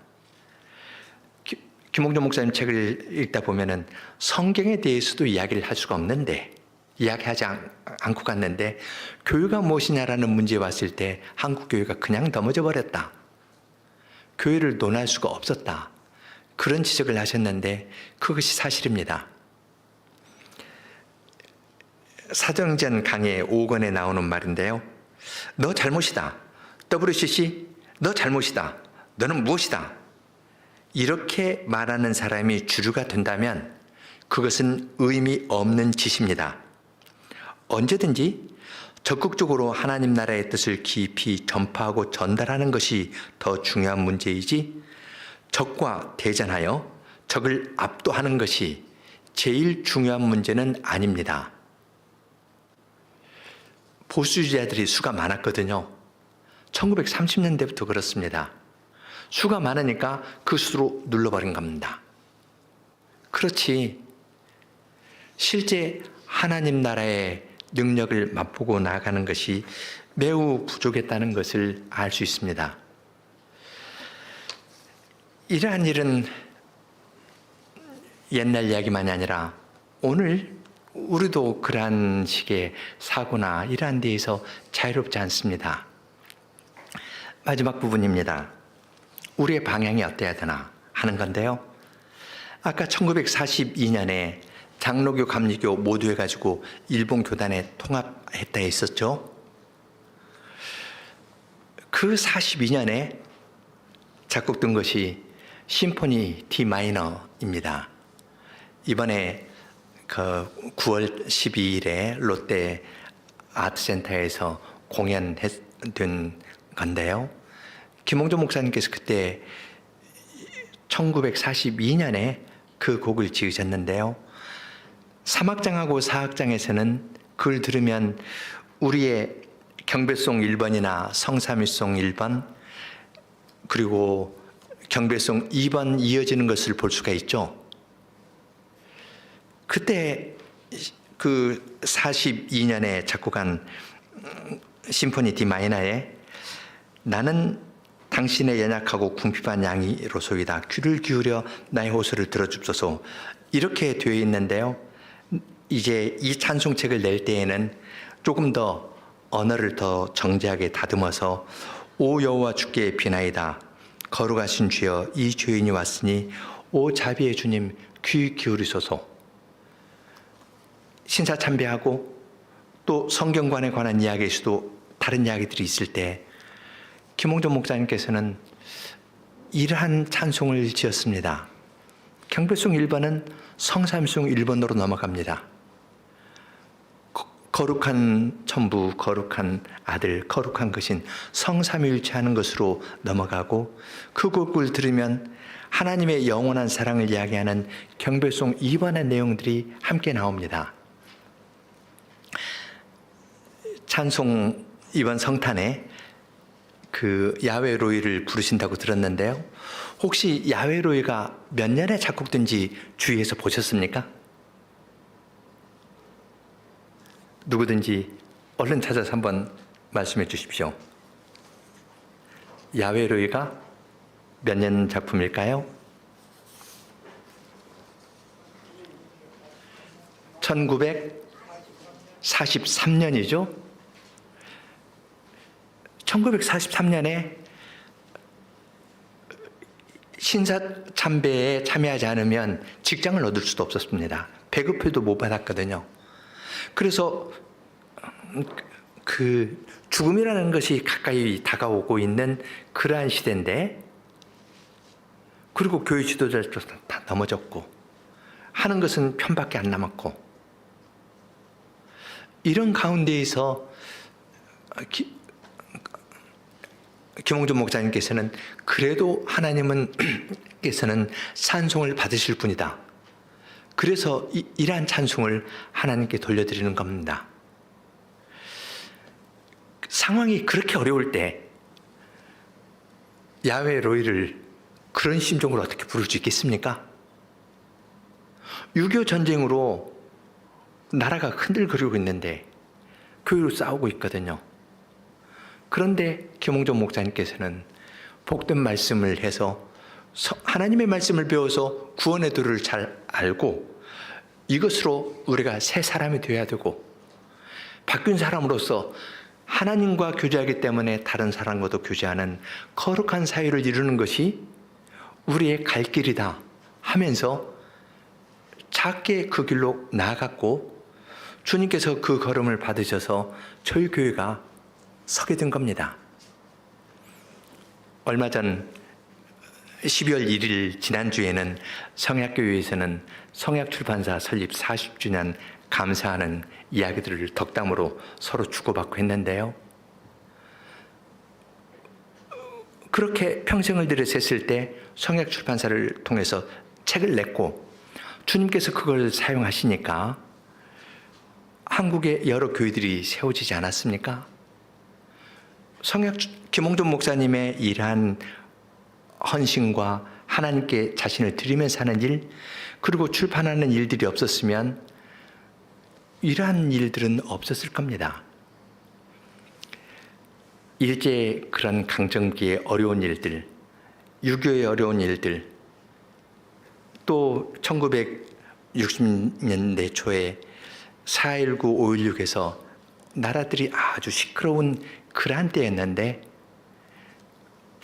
김홍준 목사님 책을 읽다 보면은 성경에 대해서도 이야기를 할 수가 없는데 이야기하지 않고 갔는데 교회가 무엇이냐라는 문제에 왔을 때 한국 교회가 그냥 넘어져 버렸다. 교회를 논할 수가 없었다. 그런 지적을 하셨는데 그것이 사실입니다. 사도행전 강해 5권에 나오는 말인데요. 너 잘못이다. WCC 너 잘못이다. 너는 무엇이다. 이렇게 말하는 사람이 주류가 된다면 그것은 의미 없는 짓입니다. 언제든지 적극적으로 하나님 나라의 뜻을 깊이 전파하고 전달하는 것이 더 중요한 문제이지 적과 대전하여 적을 압도하는 것이 제일 중요한 문제는 아닙니다. 보수주의자들이 수가 많았거든요. 1930년대부터 그렇습니다. 수가 많으니까 그 수로 눌러버린 겁니다. 그렇지 실제 하나님 나라의 능력을 맛보고 나아가는 것이 매우 부족했다는 것을 알 수 있습니다. 이러한 일은 옛날 이야기만이 아니라 오늘 우리도 그러한 식의 사고나 이러한 데에서 자유롭지 않습니다. 마지막 부분입니다. 우리의 방향이 어때야 되나 하는 건데요. 아까 1942년에 장로교, 감리교 모두 해가지고 일본 교단에 통합했다 했었죠. 그 42년에 작곡된 것이 심포니 D 마이너입니다. 이번에 그 9월 12일에 롯데 아트센터에서 공연된 건데요. 김홍준 목사님께서 그때 1942년에 그 곡을 지으셨는데요. 3악장하고 4악장에서는 그걸 들으면 우리의 경배송 1번이나 성삼위송 1번 그리고 경배송 2번 이어지는 것을 볼 수가 있죠. 그때 그 42년에 작곡한 심포니 D 마이너에 나는 당신의 연약하고 궁핍한 양이로소이다. 귀를 기울여 나의 호소를 들어줍소서. 이렇게 되어 있는데요. 이제 이 찬송책을 낼 때에는 조금 더 언어를 더 정제하게 다듬어서 오 여호와 주께 비나이다. 거룩하신 주여 이 죄인이 왔으니 오 자비의 주님 귀 기울이소서. 신사참배하고 또 성경관에 관한 이야기에서도 다른 이야기들이 있을 때 김홍준 목사님께서는 이러한 찬송을 지었습니다. 경배송 1번은 성삼송 1번으로 넘어갑니다. 거룩한 천부, 거룩한 아들, 거룩한 것인 성삼위일체 하는 것으로 넘어가고 그 곡을 들으면 하나님의 영원한 사랑을 이야기하는 경배송 2번의 내용들이 함께 나옵니다. 찬송 이번 성탄에 그 야훼 로이를 부르신다고 들었는데요. 혹시 야훼 로이가 몇 년에 작곡된지 주위에서 보셨습니까? 누구든지 얼른 찾아서 한번 말씀해 주십시오. 야훼 로이가 몇 년 작품일까요? 1943년이죠. 1943년에 신사 참배에 참여하지 않으면 직장을 얻을 수도 없었습니다. 배급표도 못 받았거든요. 그래서 그 죽음이라는 것이 가까이 다가오고 있는 그러한 시대인데, 그리고 교회 지도자들도 다 넘어졌고 하는 것은 편밖에 안 남았고, 이런 가운데에서 김홍준 목사님께서는 그래도 하나님은 께서는 찬송을 받으실 분이다. 그래서 이러한 찬송을 하나님께 돌려드리는 겁니다. 상황이 그렇게 어려울 때 야훼 로이를 그런 심정으로 어떻게 부를 수 있겠습니까? 6.25 전쟁으로 나라가 흔들거리고 있는데 교회로 싸우고 있거든요. 그런데 김홍준 목사님께서는 복된 말씀을 해서 하나님의 말씀을 배워서 구원의 도를 잘 알고 이것으로 우리가 새 사람이 되어야 되고, 바뀐 사람으로서 하나님과 교제하기 때문에 다른 사람과도 교제하는 거룩한 사회를 이루는 것이 우리의 갈 길이다 하면서 작게 그 길로 나아갔고, 주님께서 그 걸음을 받으셔서 저희 교회가 서게 된 겁니다. 얼마 전 12월 1일 지난주에는 성약교회에서는 성약출판사 설립 40주년 감사하는 이야기들을 덕담으로 서로 주고받고 했는데요. 그렇게 평생을 들여셌을 때 성약출판사를 통해서 책을 냈고, 주님께서 그걸 사용하시니까 한국의 여러 교회들이 세워지지 않았습니까? 김홍준 목사님의 이러한 헌신과 하나님께 자신을 드리면서 하는 일, 그리고 출판하는 일들이 없었으면 이러한 일들은 없었을 겁니다. 일제 그런 강점기의 어려운 일들, 6.25의 어려운 일들, 또 1960년대 초에 4.19, 5.16에서 나라들이 아주 시끄러운 그러한 때였는데,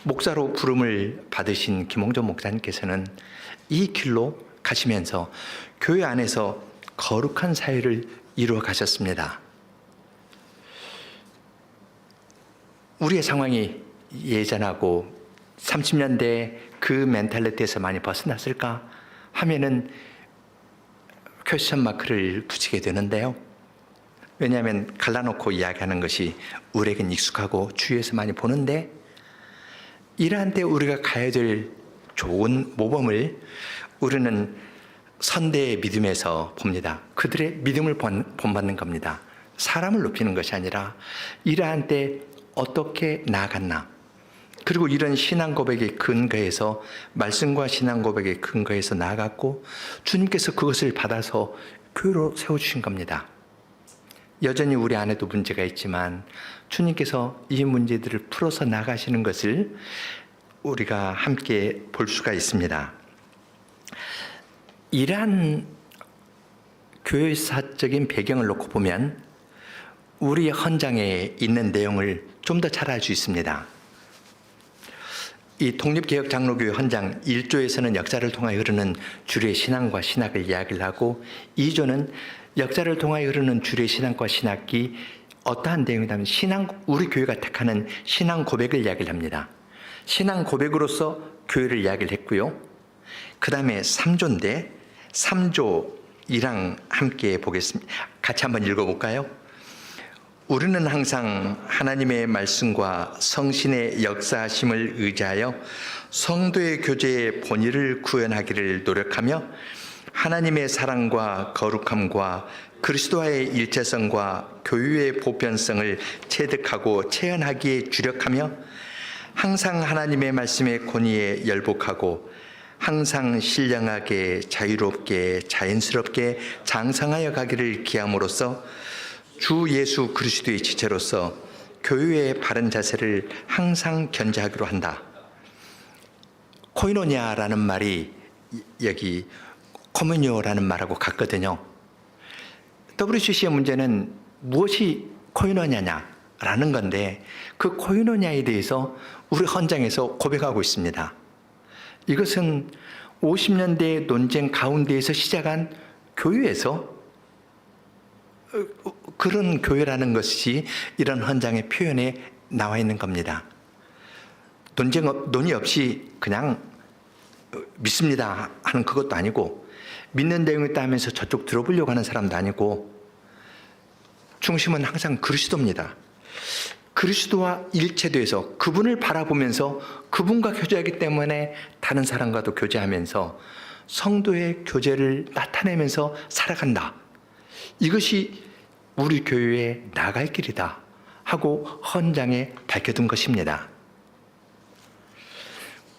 목사로 부름을 받으신 김홍준 목사님께서는 이 길로 가시면서 교회 안에서 거룩한 사회를 이루어 가셨습니다. 우리의 상황이 예전하고 30년대 그 멘탈리티에서 많이 벗어났을까 하면은 퀘스천 마크를 붙이게 되는데요. 왜냐하면 갈라놓고 이야기하는 것이 우리에겐 익숙하고 주위에서 많이 보는데, 이러한 때 우리가 가야 될 좋은 모범을 우리는 선대의 믿음에서 봅니다. 그들의 믿음을 본받는 겁니다. 사람을 높이는 것이 아니라 이러한 때 어떻게 나아갔나, 그리고 이런 신앙 고백의 근거에서, 말씀과 신앙 고백의 근거에서 나아갔고, 주님께서 그것을 받아서 교회로 세워주신 겁니다. 여전히 우리 안에도 문제가 있지만 주님께서 이 문제들을 풀어서 나가시는 것을 우리가 함께 볼 수가 있습니다. 이러한 교회사적인 배경을 놓고 보면 우리 헌장에 있는 내용을 좀 더 잘 알 수 있습니다. 이 독립개혁장로교회 헌장 1조에서는 역사를 통하여 흐르는 주류의 신앙과 신학을 이야기를 하고, 2조는 역사를 통하여 흐르는 주류의 신앙과 신학이 어떠한 내용이냐면 우리 교회가 택하는 신앙 고백을 이야기를 합니다. 신앙 고백으로서 교회를 이야기를 했고요. 그 다음에 3조인데 3조 1항 함께 보겠습니다. 같이 한번 읽어볼까요? 우리는 항상 하나님의 말씀과 성신의 역사하심을 의지하여 성도의 교제의 본의를 구현하기를 노력하며 하나님의 사랑과 거룩함과 그리스도와의 일체성과 교유의 보편성을 체득하고 체현하기에 주력하며 항상 하나님의 말씀의 권위에 열복하고 항상 신령하게 자유롭게 자연스럽게 장성하여 가기를 기함으로써 주 예수 그리스도의 지체로서 교회의 바른 자세를 항상 견지하기로 한다. 코이노니아라는 말이 여기 코미니오라는 말하고 같거든요. WCC의 문제는 무엇이 코이노니아냐라는 건데 그 코이노니아에 대해서 우리 헌장에서 고백하고 있습니다. 이것은 50년대 논쟁 가운데에서 시작한 교회에서 그런 교회라는 것이 이런 헌장의 표현에 나와 있는 겁니다. 논의 없이 그냥 믿습니다 하는 그것도 아니고 믿는 내용이 있다면서 저쪽 들어보려고 하는 사람도 아니고 중심은 항상 그리스도입니다. 그리스도와 일체돼서 그분을 바라보면서 그분과 교제하기 때문에 다른 사람과도 교제하면서 성도의 교제를 나타내면서 살아간다. 이것이 우리 교회에 나갈 길이다 하고 헌장에 밝혀둔 것입니다.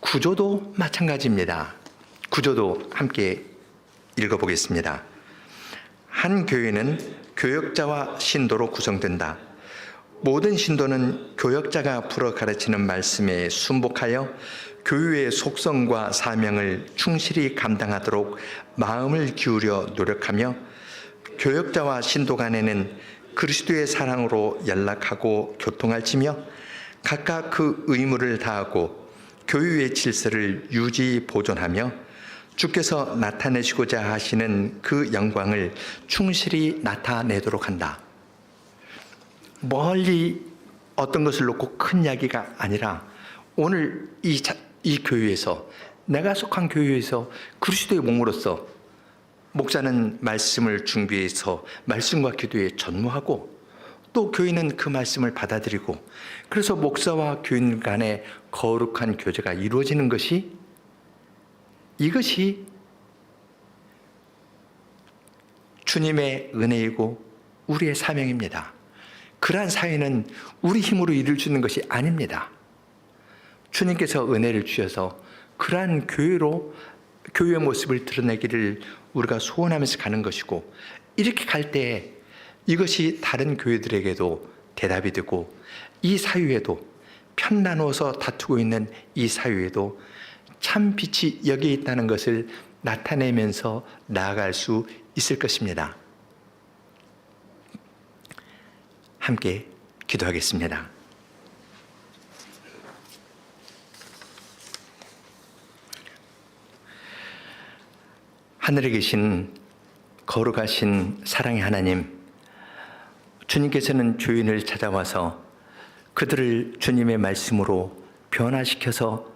구조도 마찬가지입니다. 구조도 함께 읽어보겠습니다. 한 교회는 교역자와 신도로 구성된다. 모든 신도는 교역자가 풀어 가르치는 말씀에 순복하여 교회의 속성과 사명을 충실히 감당하도록 마음을 기울여 노력하며 교역자와 신도 간에는 그리스도의 사랑으로 연락하고 교통할지며 각각 그 의무를 다하고 교회의 질서를 유지 보존하며 주께서 나타내시고자 하시는 그 영광을 충실히 나타내도록 한다. 멀리 어떤 것을 놓고 큰 이야기가 아니라 오늘 이 교회에서 내가 속한 교회에서 그리스도의 몸으로서 목사는 말씀을 준비해서 말씀과 기도에 전무하고 또 교인은 그 말씀을 받아들이고 그래서 목사와 교인 간의 거룩한 교제가 이루어지는 것이 이것이 주님의 은혜이고 우리의 사명입니다. 그러한 사회는 우리 힘으로 이룰 수 있는 것이 아닙니다. 주님께서 은혜를 주셔서 그러한 교회의 모습을 드러내기를 우리가 소원하면서 가는 것이고 이렇게 갈 때 이것이 다른 교회들에게도 대답이 되고 이 사회에도 편 나누어서 다투고 있는 이 사회에도 참 빛이 여기에 있다는 것을 나타내면서 나아갈 수 있을 것입니다. 함께 기도하겠습니다. 하늘에 계신 거룩하신 사랑의 하나님, 주님께서는 죄인을 찾아와서 그들을 주님의 말씀으로 변화시켜서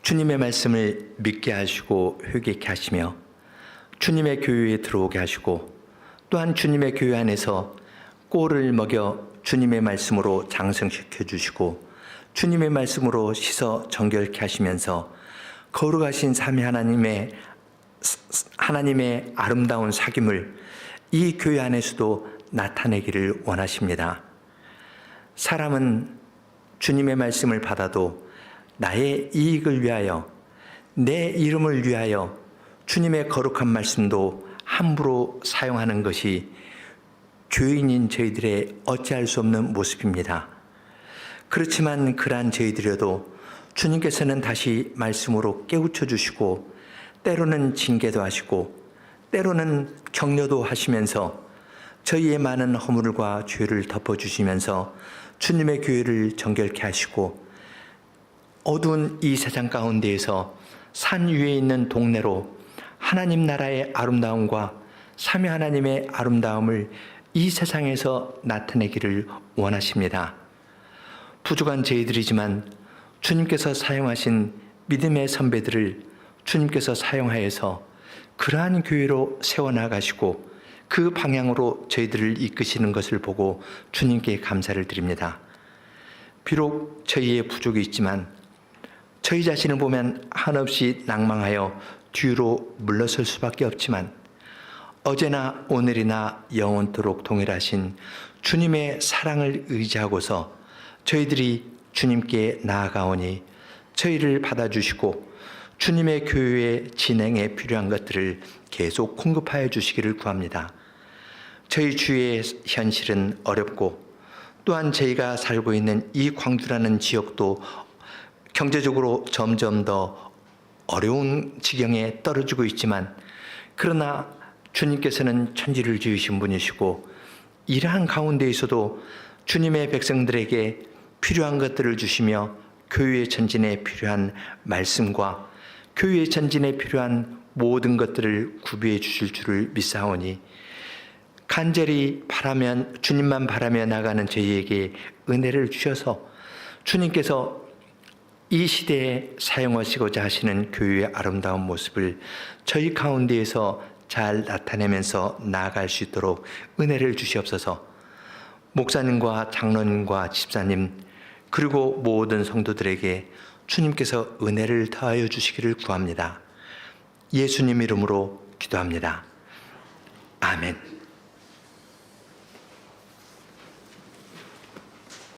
주님의 말씀을 믿게 하시고 회개케 하시며 주님의 교회에 들어오게 하시고 또한 주님의 교회 안에서 꼴을 먹여 주님의 말씀으로 장성시켜 주시고 주님의 말씀으로 씻어 정결케 하시면서 거룩하신 삼위 하나님의 아름다운 사귐을 이 교회 안에서도 나타내기를 원하십니다. 사람은 주님의 말씀을 받아도 나의 이익을 위하여 내 이름을 위하여 주님의 거룩한 말씀도 함부로 사용하는 것이 교인인 저희들의 어찌할 수 없는 모습입니다. 그렇지만 그러한 저희들여도 주님께서는 다시 말씀으로 깨우쳐 주시고 때로는 징계도 하시고 때로는 격려도 하시면서 저희의 많은 허물과 죄를 덮어주시면서 주님의 교회를 정결케 하시고 어두운 이 세상 가운데에서 산 위에 있는 동네로 하나님 나라의 아름다움과 삼위 하나님의 아름다움을 이 세상에서 나타내기를 원하십니다. 부족한 저희들이지만 주님께서 사용하신 믿음의 선배들을 주님께서 사용하여서 그러한 교회로 세워나가시고 그 방향으로 저희들을 이끄시는 것을 보고 주님께 감사를 드립니다. 비록 저희의 부족이 있지만 저희 자신을 보면 한없이 낭망하여 뒤로 물러설 수밖에 없지만 어제나 오늘이나 영원토록 동일하신 주님의 사랑을 의지하고서 저희들이 주님께 나아가오니 저희를 받아주시고 주님의 교회의 진행에 필요한 것들을 계속 공급하여 주시기를 구합니다. 저희 주위의 현실은 어렵고 또한 저희가 살고 있는 이 광주라는 지역도 경제적으로 점점 더 어려운 지경에 떨어지고 있지만 그러나 주님께서는 천지를 지으신 분이시고 이러한 가운데에서도 주님의 백성들에게 필요한 것들을 주시며 교회의 전진에 필요한 말씀과 교회의 전진에 필요한 모든 것들을 구비해 주실 줄을 믿사오니 간절히 주님만 바라며 나가는 저희에게 은혜를 주셔서 주님께서 이 시대에 사용하시고자 하시는 교회의 아름다운 모습을 저희 가운데에서 잘 나타내면서 나아갈 수 있도록 은혜를 주시옵소서. 목사님과 장로님과 집사님 그리고 모든 성도들에게 주님께서 은혜를 더하여 주시기를 구합니다. 예수님 이름으로 기도합니다. 아멘.